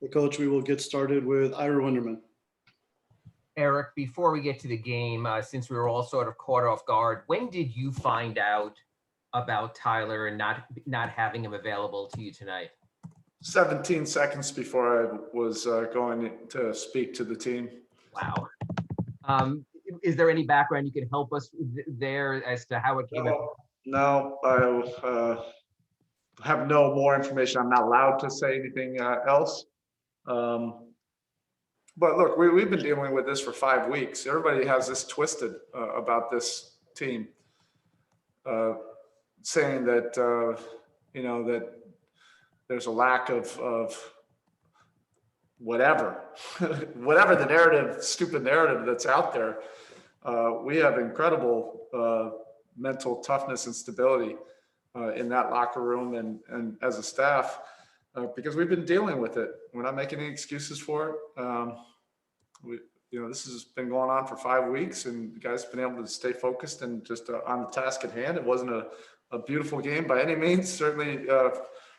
Hey, Coach, we will get started with Ira Winderman. Erik, before we get to the game, since we were all sort of caught off guard, when did you find out about Tyler and not having him available to you tonight? 17 seconds before I was going to speak to the team. Wow. Is there any background you can help us there as to how it came about? No, I have no more information. I'm not allowed to say anything else. But look, we've been dealing with this for 5 weeks. Everybody has this twisted about this team, saying that that there's a lack of whatever, whatever the narrative, stupid narrative that's out there. We have incredible mental toughness and stability in that locker room and as a staff. Because we've been dealing with it. We're not making any excuses for it. This has been going on for 5 weeks, and the guys have been able to stay focused and just on the task at hand. It wasn't a beautiful game by any means, certainly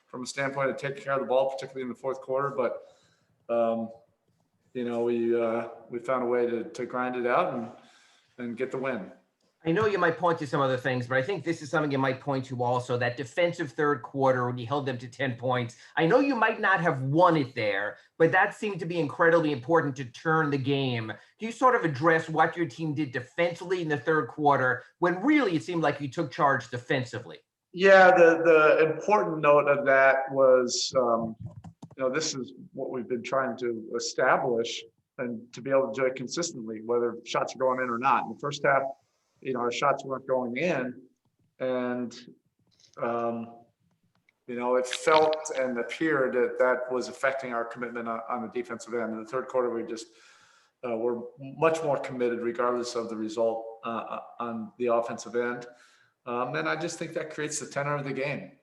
from a standpoint of taking care of the ball, particularly in the fourth quarter. But we found a way to grind it out and get the win. I know you might point to some other things, but I think this is something you might point to also, that defensive third quarter when you held them to 10 points. I know you might not have won it there, but that seemed to be incredibly important to turn the game. Do you sort of address what your team did defensively in the third quarter when really it seemed like you took charge defensively? Yeah, the important note of that was, this is what we've been trying to establish and to be able to do it consistently, whether shots are going in or not. In the first half, our shots weren't going in, and it felt and appeared that was affecting our commitment on the defensive end. In the third quarter, we just were much more committed, regardless of the result, on the offensive end. And I just think that creates the tenor of the game.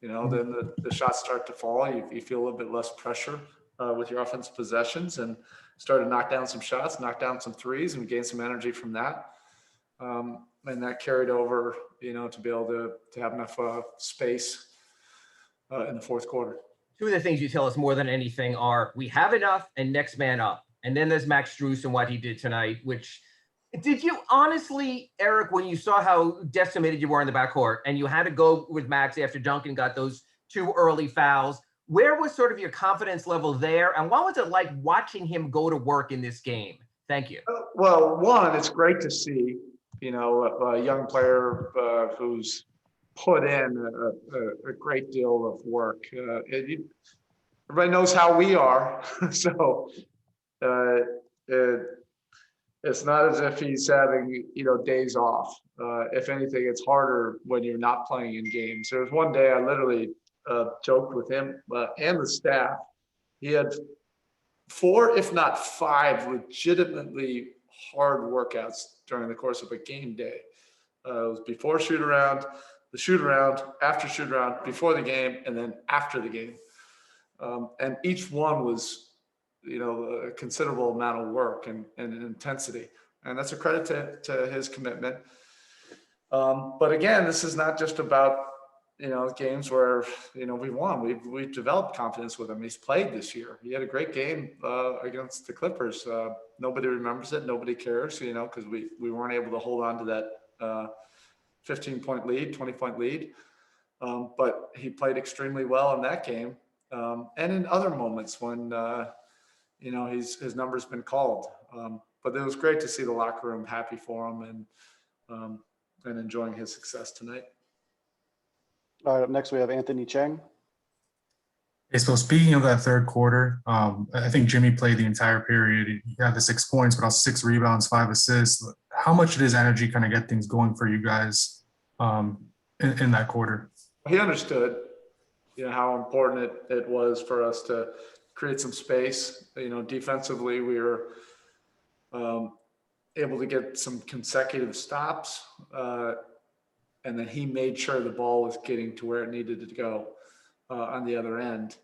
Then the shots start to fall. You feel a little bit less pressure with your offensive possessions, and start to knock down some shots, knock down some threes, and we gain some energy from that. And that carried over, to be able to have enough space in the fourth quarter. Two of the things you tell us more than anything are we have enough and next man up. And then there's Max Strus and what he did tonight, which did you honestly, Erik, when you saw how decimated you were in the backcourt and you had to go with Max after Duncan got those 2 early fouls, where was sort of your confidence level there? And what was it like watching him go to work in this game? Thank you. Well, one, it's great to see, a young player who's put in a great deal of work. Everybody knows how we are, so it's not as if he's having days off. If anything, it's harder when you're not playing in games. There was one day I literally joked with him and the staff. He had 4, if not 5, legitimately hard workouts during the course of a game day. It was before shoot around, the shoot around, after shoot around, before the game, and then after the game. And each one was, a considerable amount of work and intensity. And that's a credit to his commitment. But again, this is not just about, games where, we won. We've developed confidence with him. He's played this year. He had a great game against the Clippers. Nobody remembers it. Nobody cares, because we weren't able to hold on to that 15-point lead, 20-point lead. But he played extremely well in that game. And in other moments when, his number's been called. But it was great to see the locker room happy for him and enjoying his success tonight. All right, up next we have Anthony Cheng. Okay, so speaking of that third quarter, I think Jimmy played the entire period. He had the 6 points, but also 6 rebounds, 5 assists. How much did his energy kind of get things going for you guys in that quarter? He understood, how important it was for us to create some space. Defensively, we were able to get some consecutive stops, and then he made sure the ball was getting to where it needed to go on the other end.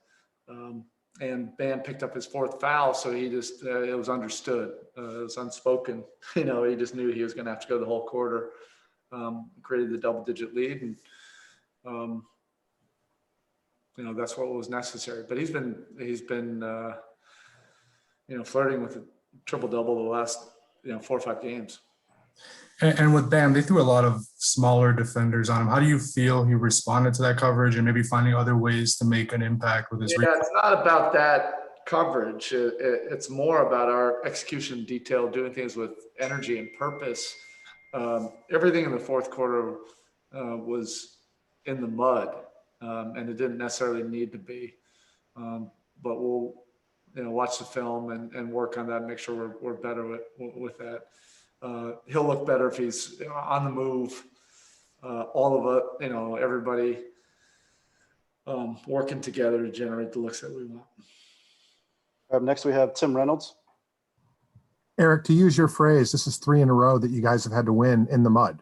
And Bam picked up his 4th foul, so he just it was understood. It was unspoken. He just knew he was going to have to go the whole quarter. Created the double-digit lead, and that's what was necessary. But he's been flirting with a triple-double the last 4 or 5 games. And with Bam, they threw a lot of smaller defenders on him. How do you feel he responded to that coverage and maybe finding other ways to make an impact with his? Yeah, it's not about that coverage. It's more about our execution detail, doing things with energy and purpose. Everything in the fourth quarter was in the mud, and it didn't necessarily need to be. But we'll watch the film and work on that, make sure we're better with that. He'll look better if he's on the move. All of it, everybody working together to generate the looks that we want. Up next, we have Tim Reynolds. Erik, to use your phrase, this is 3 in a row that you guys have had to win in the mud.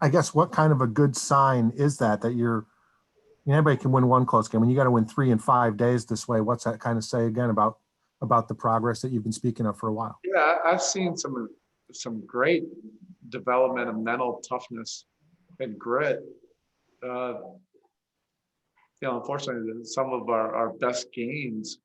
I guess what kind of a good sign is that anybody can win one close game. When you got to win 3 in 5 days this way, what's that kind of say again about the progress that you've been speaking of for a while? Yeah, I've seen some great development of mental toughness and grit. Unfortunately, some of our best games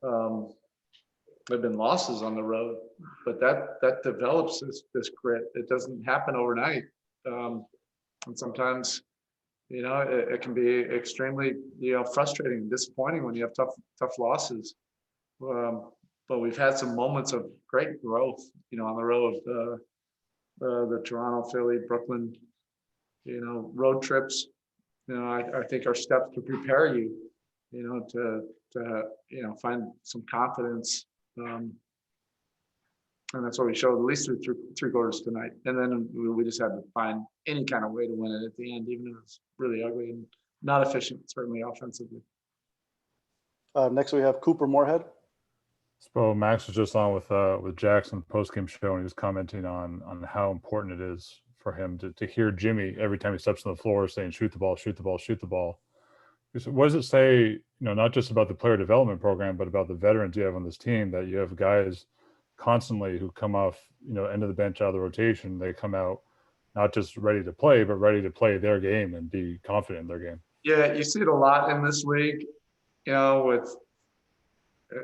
have been losses on the road, but that develops this grit. It doesn't happen overnight, and sometimes it can be extremely frustrating and disappointing when you have tough losses. But we've had some moments of great growth, on the road. The Toronto, Philly, Brooklyn, road trips. I think are steps to prepare you, to find some confidence. And that's what we showed at least through three quarters tonight. And then we just had to find any kind of way to win it at the end, even if it was really ugly and not efficient, certainly offensively. Next, we have Cooper Moorhead. So Max was just on with Jackson post-game show, and he was commenting on how important it is for him to hear Jimmy every time he steps on the floor saying, shoot the ball, shoot the ball, shoot the ball. What does it say, not just about the player development program, but about the veterans you have on this team, that you have guys constantly who come off, end of the bench, out of the rotation, they come out not just ready to play, but ready to play their game and be confident in their game. Yeah, you see it a lot in this league,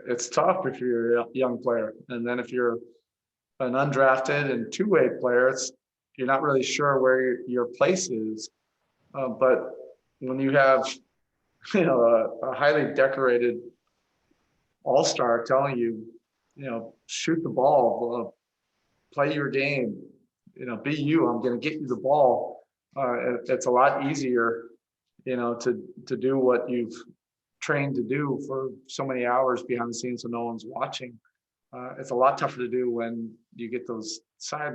it's tough if you're a young player. And then if you're an undrafted and two-way player, you're not really sure where your place is. But when you have, a highly decorated all-star telling you, shoot the ball, play your game, be you, I'm going to get you the ball. It's a lot easier, to do what you've trained to do for so many hours behind the scenes so no one's watching. It's a lot tougher to do when you get those side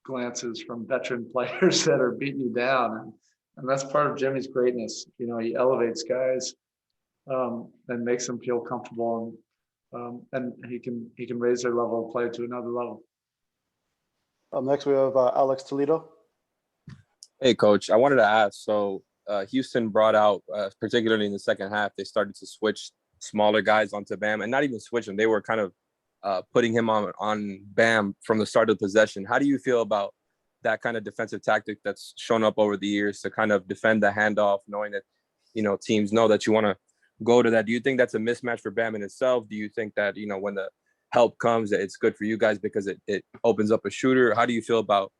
glances from veteran players that are beating you down. And that's part of Jimmy's greatness. He elevates guys and makes them feel comfortable, and he can raise their level of play to another level. Next, we have Alex Toledo. Hey, Coach. I wanted to ask, so Houston brought out, particularly in the second half, they started to switch smaller guys onto Bam, and not even switch them. They were kind of putting him on Bam from the start of the possession. How do you feel about that kind of defensive tactic that's shown up over the years to kind of defend the handoff, knowing that, teams know that you want to go to that? Do you think that's a mismatch for Bam in itself? Do you think that, when the help comes, that it's good for you guys because it opens up a shooter? How do you feel about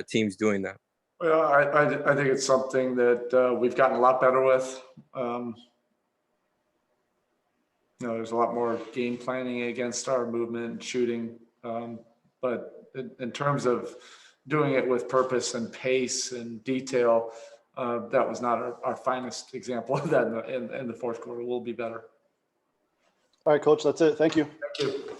teams doing that? Well, I think it's something that we've gotten a lot better with. There's a lot more game planning against our movement and shooting. But in terms of doing it with purpose and pace and detail, that was not our finest example of that in the fourth quarter. We'll be better. All right, Coach, that's it. Thank you. Thank you.